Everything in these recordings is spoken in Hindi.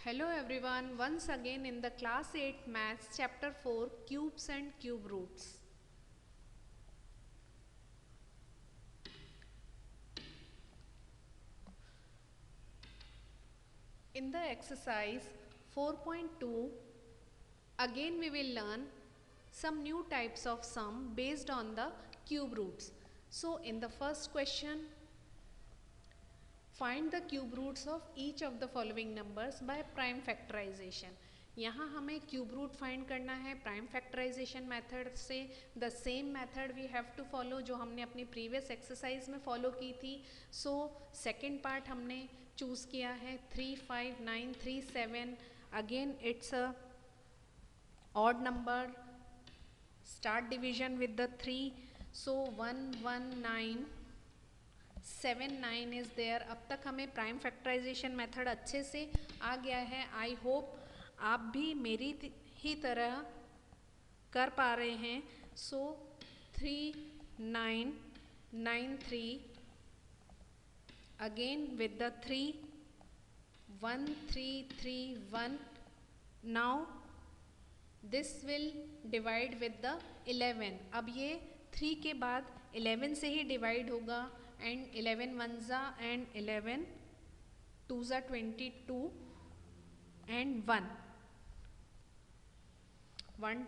Hello everyone, once again in the class 8 maths chapter 4 cubes and cube roots. In the exercise 4.2, again we will learn some new types of sum based on the cube roots. So in the first question, find the cube roots of each of the following numbers by prime factorization. यहाँ हमें क्यूब रूट फाइंड करना है प्राइम फैक्टराइजेशन मेथड से. The same method we have to follow जो हमने अपनी प्रीवियस एक्सरसाइज में फॉलो की थी. सो सेकेंड पार्ट हमने चूज़ किया है 3, 5, 9, 3, 7. Again it's a odd number. Start division with the 3. So 1, 1, 9, 7, 9 is there. अब तक हमें प्राइम फैक्टराइजेशन मेथड अच्छे से आ गया है. आई होप आप भी मेरी ही तरह कर पा रहे हैं. सो 3, 9, 9, 3. Again with the 3, 1, 3, 3, 1. Now this will divide with the 11. अब ये 3 के बाद 11 से ही डिवाइड होगा. एंड 11 1 ज़ा एंड 11 2 ज़ा 22 एंड 1 1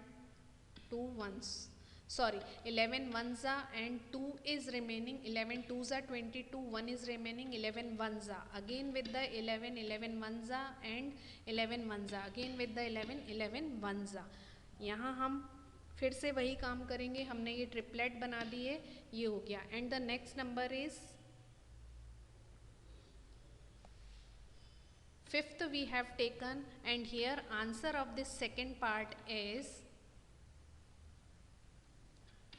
2 1 sorry 11 1 ज़ा एंड 2 is remaining. 11 2 ज़ा 22 1 is remaining. 11 1 ज़ा again with the 11 11 1 ज़ा and 11 1 ज़ा again with the 11 11 1 ज़ा. यहाँ हम फिर से वही काम करेंगे. हमने ये ट्रिपलेट बना दिए. ये हो गया. And the next number is fifth we have taken, and here answer of this second part is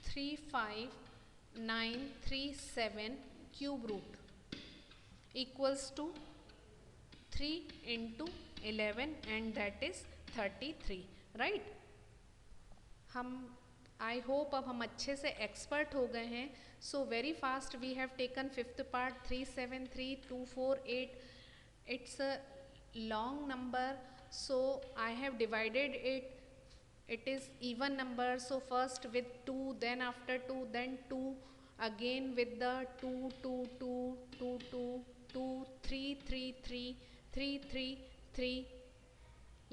3, 5, 9, 3, 7 cube root equals to 3 into 11 and that is 33. right? हम आई होप अब हम अच्छे से एक्सपर्ट हो गए हैं. So very fast we have taken fifth part 3, 7, 3, 2, 4, 8. It's a long number. So I have divided it. It is even number. So first with 2, then after 2, then 2, again with the 2, 2, 2, 2, 2, 2, 3, 3, 3, 3, 3, 3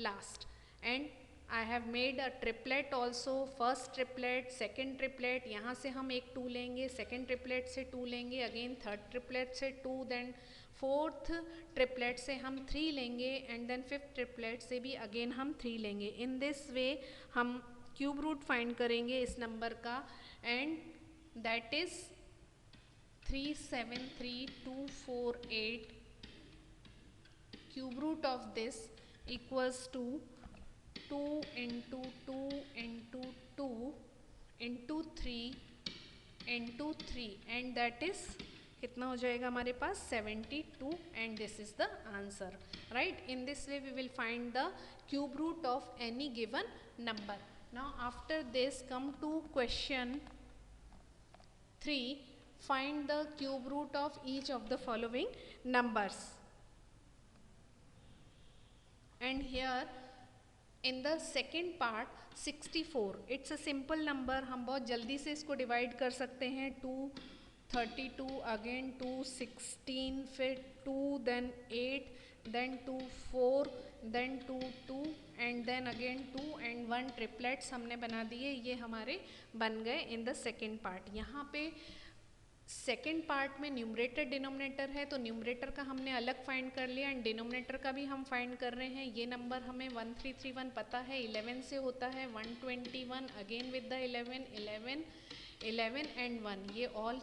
last. And I have made a triplet also. First triplet, second triplet, यहाँ से हम एक 2 लेंगे, second triplet से 2 लेंगे, again third triplet से 2, then फोर्थ ट्रिपलेट से हम 3 लेंगे एंड देन फिफ्थ ट्रिपलेट से भी अगेन हम 3 लेंगे. इन दिस वे हम क्यूब रूट फाइंड करेंगे इस नंबर का. And that is 3, 7, 3, 2, 4, 8. Cube root of this equals to 2 into 2 into 2 into 3 into 3 and that is कितना हो जाएगा हमारे पास 72. And this is the answer. Right? In this way we will find the cube root of any given number. Now after this come to question 3. Find the cube root of each of the following numbers. And here in the second part 64. It's a simple number. हम बहुत जल्दी से इसको डिवाइड कर सकते हैं. 2 32 अगेन 2 16 फिर 2 then 8 then 2 4 then 2 2 and then again 2 and 1 triplets हमने बना दिए. ये हमारे बन गए इन द सेकेंड पार्ट. यहाँ पे सेकेंड पार्ट में न्यूमरेटर डिनोमिनेटर है तो न्यूमरेटर का हमने अलग फाइंड कर लिया एंड डिनोमिनेटर का भी हम फाइंड कर रहे हैं. ये नंबर हमें 1331 पता है 11 से होता है. 121 अगेन विद द 11 11 11 एंड 1. ये ऑल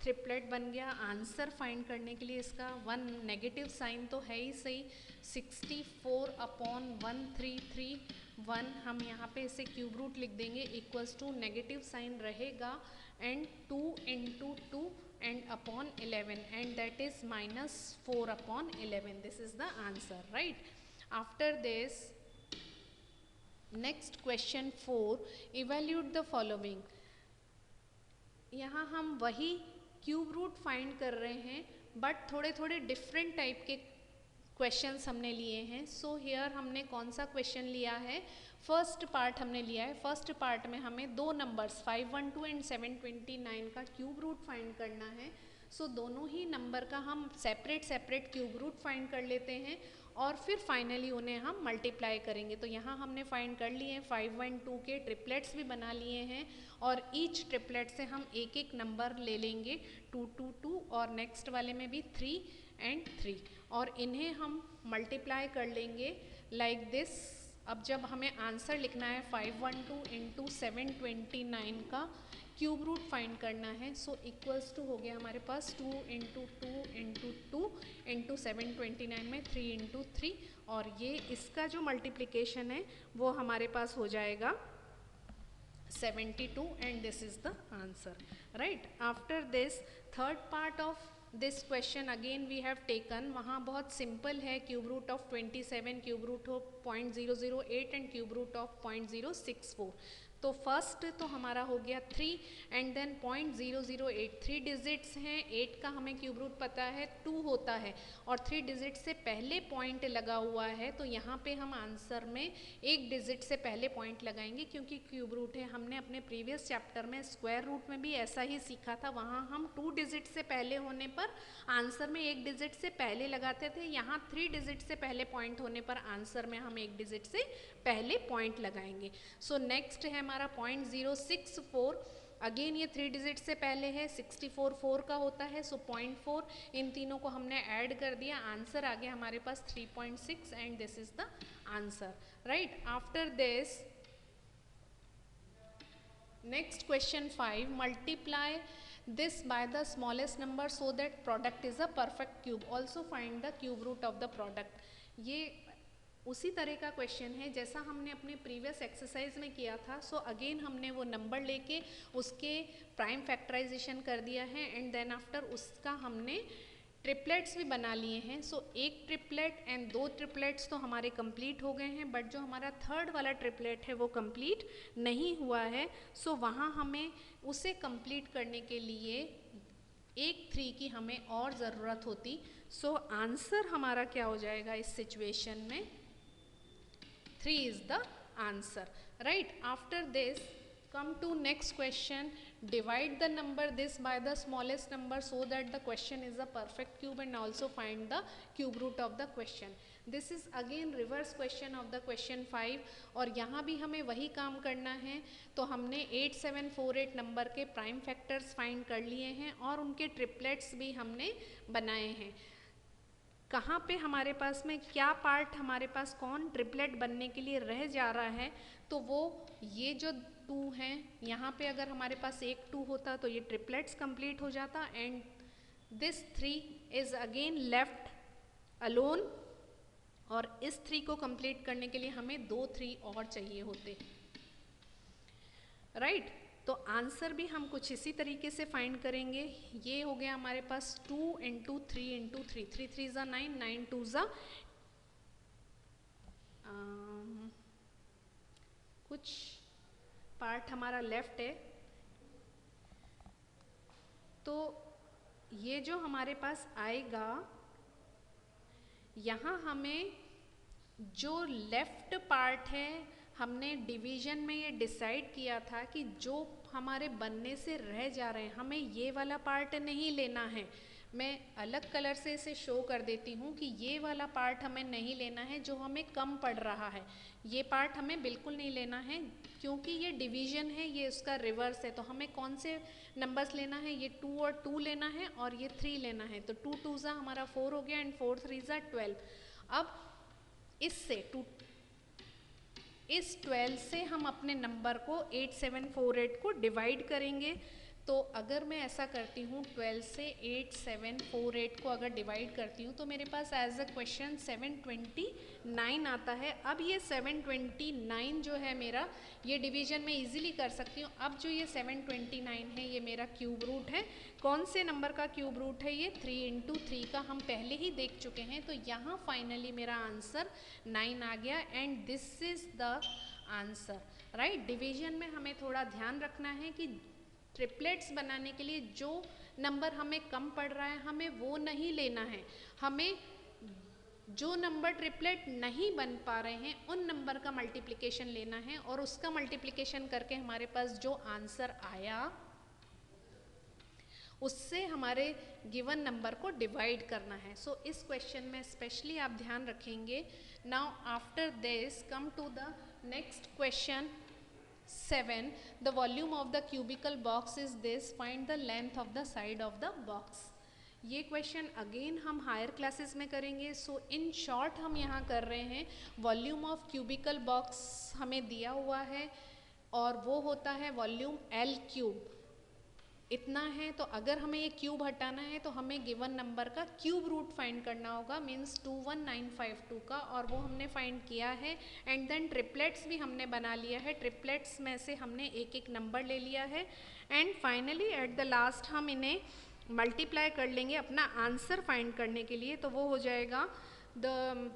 ट्रिपलेट बन गया. आंसर फाइंड करने के लिए इसका 1 नेगेटिव साइन तो है ही सही. 64 अपॉन 1331 हम यहाँ पे इसे क्यूब रूट लिख देंगे इक्वल्स टू नेगेटिव साइन रहेगा and 2 into 2 and upon 11 and that is -4 upon 11. This is the answer. Right? After this next question 4. Evaluate the following. यहाँ हम वही क्यूब रूट फाइंड कर रहे हैं बट थोड़े थोड़े डिफरेंट टाइप के क्वेश्चंस हमने लिए हैं। सो हियर हमने कौन सा क्वेश्चन लिया है, फर्स्ट पार्ट हमने लिया है। फर्स्ट पार्ट में हमें दो नंबर्स 512 एंड 729 का क्यूब रूट फाइंड करना है। सो दोनों ही नंबर का हम सेपरेट क्यूब रूट फाइंड कर लेते हैं और फिर फाइनली उन्हें हम मल्टीप्लाई करेंगे। तो यहाँ हमने फाइंड कर लिए हैं 512 के ट्रिपलेट्स भी बना लिए हैं और ईच ट्रिपलेट से हम एक एक नंबर ले लेंगे 2 2 2 और नेक्स्ट वाले में भी 3 एंड 3 और इन्हें हम मल्टीप्लाई कर लेंगे लाइक दिस। अब जब हमें आंसर लिखना है 512 इंटू 729 का क्यूब रूट फाइंड करना है। सो इक्वल्स टू हो गया हमारे पास 2 इंटू 2 इंटू 2 इंटू 729 में 3 इंटू 3 और ये इसका जो मल्टीप्लिकेशन है वो हमारे पास हो जाएगा 72 and this is the answer, right? After this third part of this question again we have taken, वहाँ बहुत simple है, cube root of 27, cube root of 0.008 and cube root of 0.064। तो फर्स्ट तो हमारा हो गया 3 एंड देन 0.008, 3 डिजिट्स हैं, 8 का हमें क्यूब रूट पता है 2 होता है और 3 डिजिट से पहले पॉइंट लगा हुआ है। तो यहाँ पे हम आंसर में एक डिजिट से पहले पॉइंट लगाएंगे क्योंकि क्यूब रूट है। हमने अपने प्रीवियस चैप्टर में स्क्वायर रूट में भी ऐसा ही सीखा था, वहाँ हम 2 डिजिट से पहले होने पर आंसर में एक डिजिट से पहले लगाते थे। यहाँ 3 डिजिट से पहले पॉइंट होने पर आंसर में हम एक डिजिट से पहले पॉइंट लगाएंगे। सो नेक्स्ट है हमारा 0.064, अगेन ये 3 डिजिट से पहले है, 64 4 का होता है। सो 0.4 इन तीनों को हमने ऐड कर दिया, आंसर आ गया हमारे पास 3.6 and this is the answer, right? After this next question 5, multiply this by the smallest number so that product is a perfect cube, also find the cube root of the product। ये उसी तरह का क्वेश्चन है जैसा हमने अपने प्रीवियस एक्सरसाइज में किया था। सो अगेन हमने वो नंबर लेके उसके प्राइम फैक्टराइजेशन कर दिया है एंड देन आफ्टर उसका हमने ट्रिपलेट्स भी बना लिए हैं। सो एक ट्रिपलेट एंड 2 ट्रिपलेट्स तो हमारे कंप्लीट हो गए हैं, बट जो हमारा थर्ड वाला ट्रिपलेट है वो कंप्लीट नहीं हुआ है। सो वहाँ हमें उसे कंप्लीट करने के लिए एक 3 की हमें और ज़रूरत होती। सो आंसर हमारा क्या हो जाएगा इस सिचुएशन में, 3 is the answer, right? After this come to next question, divide the number this by the smallest number so that the question is a perfect cube and also find the cube root of the question। This is again reverse question of the question 5 और यहाँ भी हमें वही काम करना है। तो हमने 8748 नंबर के प्राइम फैक्टर्स फाइंड कर लिए हैं और उनके ट्रिपलेट्स भी हमने बनाए हैं। कहाँ पे हमारे पास में क्या पार्ट हमारे पास कौन ट्रिपलेट बनने के लिए रह जा रहा है, तो वो ये जो 2 हैं, यहाँ पे अगर हमारे पास एक 2 होता तो ये ट्रिपलेट्स कंप्लीट हो जाता and this 3 is again left alone और इस 3 को कंप्लीट करने के लिए हमें 2 3 और चाहिए होते, राइट? तो आंसर भी हम कुछ इसी तरीके से फाइंड करेंगे। ये हो गया हमारे पास 2 इंटू 3 इंटू 3, 3 3 ज़ा 9, 9 2 ज़ा कुछ पार्ट हमारा लेफ्ट है। तो ये जो हमारे पास आएगा, यहाँ हमें जो लेफ्ट पार्ट है हमने डिवीजन में ये डिसाइड किया था कि जो हमारे बनने से रह जा रहे हैं हमें ये वाला पार्ट नहीं लेना है। मैं अलग कलर से इसे शो कर देती हूँ कि ये वाला पार्ट हमें नहीं लेना है जो हमें कम पड़ रहा है, ये पार्ट हमें बिल्कुल नहीं लेना है क्योंकि ये डिवीजन है, ये उसका रिवर्स है। तो हमें कौन से नंबर्स लेना है, ये 2 और 2 लेना है और ये 3 लेना है। तो 2 2 ज़ा हमारा 4 हो गया एंड 4 3 ज़ा 12। अब इससे इस 12 से हम अपने नंबर को 8748 को डिवाइड करेंगे। तो अगर मैं ऐसा करती हूँ 12 से 8748 को अगर डिवाइड करती हूँ तो मेरे पास एज अ क्वेश्चन 729 आता है। अब ये 729 जो है मेरा, ये डिवीजन में इजीली कर सकती हूँ। अब जो ये 729 है ये मेरा क्यूब रूट है। कौन से नंबर का क्यूब रूट है ये, 3 इंटू 3 का हम पहले ही देख चुके हैं। तो यहाँ फाइनली मेरा आंसर 9 आ गया and this is the answer, right? Division में हमें थोड़ा ध्यान रखना है कि ट्रिपलेट्स बनाने के लिए जो नंबर हमें कम पड़ रहा है हमें वो नहीं लेना है, हमें जो नंबर ट्रिपलेट नहीं बन पा रहे हैं उन नंबर का मल्टीप्लिकेशन लेना है और उसका मल्टीप्लिकेशन करके हमारे पास जो आंसर आया उससे हमारे गिवन नंबर को डिवाइड करना है. सो इस क्वेश्चन में स्पेशली आप ध्यान रखेंगे. Now after this come to the next question 7. The volume of the cubical box is this. Find the length of the side of the box. ये क्वेश्चन अगेन हम हायर क्लासेस में करेंगे. सो इन शॉर्ट हम यहाँ कर रहे हैं. वॉल्यूम ऑफ क्यूबिकल बॉक्स हमें दिया हुआ है और वो होता है वॉल्यूम L क्यूब. इतना है. तो अगर हमें ये क्यूब हटाना है तो हमें गिवन नंबर का क्यूब रूट फाइंड करना होगा. मीन्स 21952 का, और वो हमने फाइंड किया है. एंड देन ट्रिपलेट्स भी हमने बना लिया है. ट्रिपलेट्स में से हमने एक एक नंबर ले लिया है. And finally at the last हम इन्हें मल्टीप्लाई कर लेंगे अपना आंसर फाइंड करने के लिए. तो वो हो जाएगा द,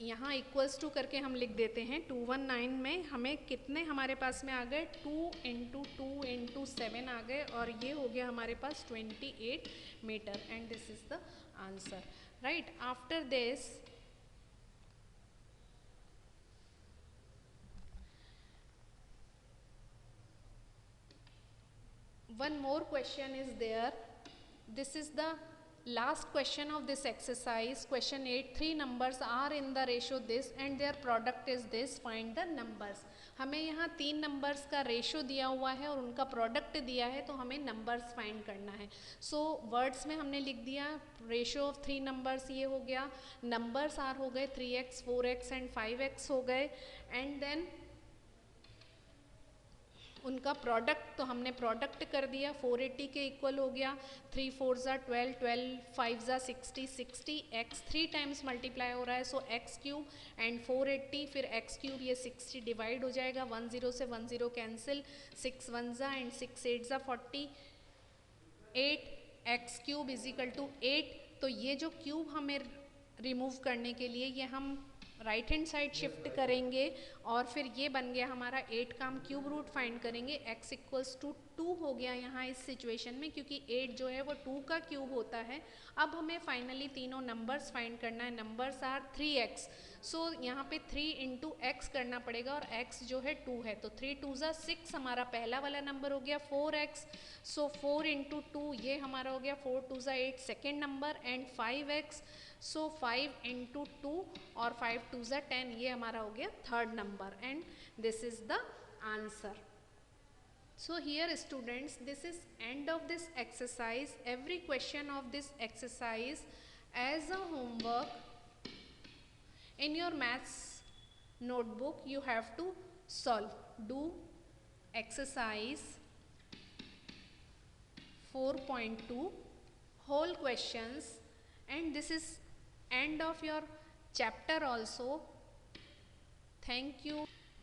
यहाँ इक्वल्स टू करके हम लिख देते हैं. 219 में हमें कितने हमारे पास में आ गए, 2 इंटू 2 इंटू 7 आ गए, और ये हो गया हमारे पास 28 metre. And this is the answer. Right. After this one more question is there. This is the last question of this exercise. Question 8. 3 numbers are in the ratio this and their product is this. Find the numbers. हमें यहाँ 3 नंबर्स का रेशो दिया हुआ है और उनका प्रोडक्ट दिया है, तो हमें नंबर्स फाइंड करना है. सो वर्ड्स में हमने लिख दिया रेशो ऑफ 3 नंबर्स, ये हो गया. नंबर्स आर हो गए 3x 4x एंड 5x हो गए. एंड देन उनका प्रोडक्ट, तो हमने प्रोडक्ट कर दिया. 480 के इक्वल हो गया. 3 4 ज़ा 12, 12 5 ज़ा 60, 60 x 3 टाइम्स मल्टीप्लाई हो रहा है. सो x क्यूब एंड 480 फिर x क्यूब, ये 60 डिवाइड हो जाएगा. 1 0 से 1 0 कैंसिल. 6 1 ज़ा एंड 6 8 ज़ा 40. 8 x cube is equal to 8. तो ये जो क्यूब हमें रिमूव करने के लिए ये हम राइट हैंड साइड शिफ्ट करेंगे और फिर ये बन गया हमारा 8 का हम क्यूब रूट फाइंड करेंगे. x इक्वल्स टू 2 हो गया यहाँ इस सिचुएशन में, क्योंकि 8 जो है वो 2 का क्यूब होता है. अब हमें फाइनली तीनों नंबर्स फाइंड करना है. Numbers are 3x. सो यहाँ पे 3 इंटू एक्स करना पड़ेगा और x जो है 2 है. तो 3 2 ज़ा 6 हमारा पहला वाला नंबर हो गया. 4x. सो 4 इंटू 2 ये हमारा हो गया 4 2 ज़ा 8 second number. And 5x. So 5 into 2 और 5 2 ज़ा 10 ये हमारा हो गया third number. And this is the answer. So here students, this is end of this exercise. Every question of this exercise as a homework in your maths notebook you have to solve. Do exercise 4.2 whole questions, and this is end of your chapter also. Thank you.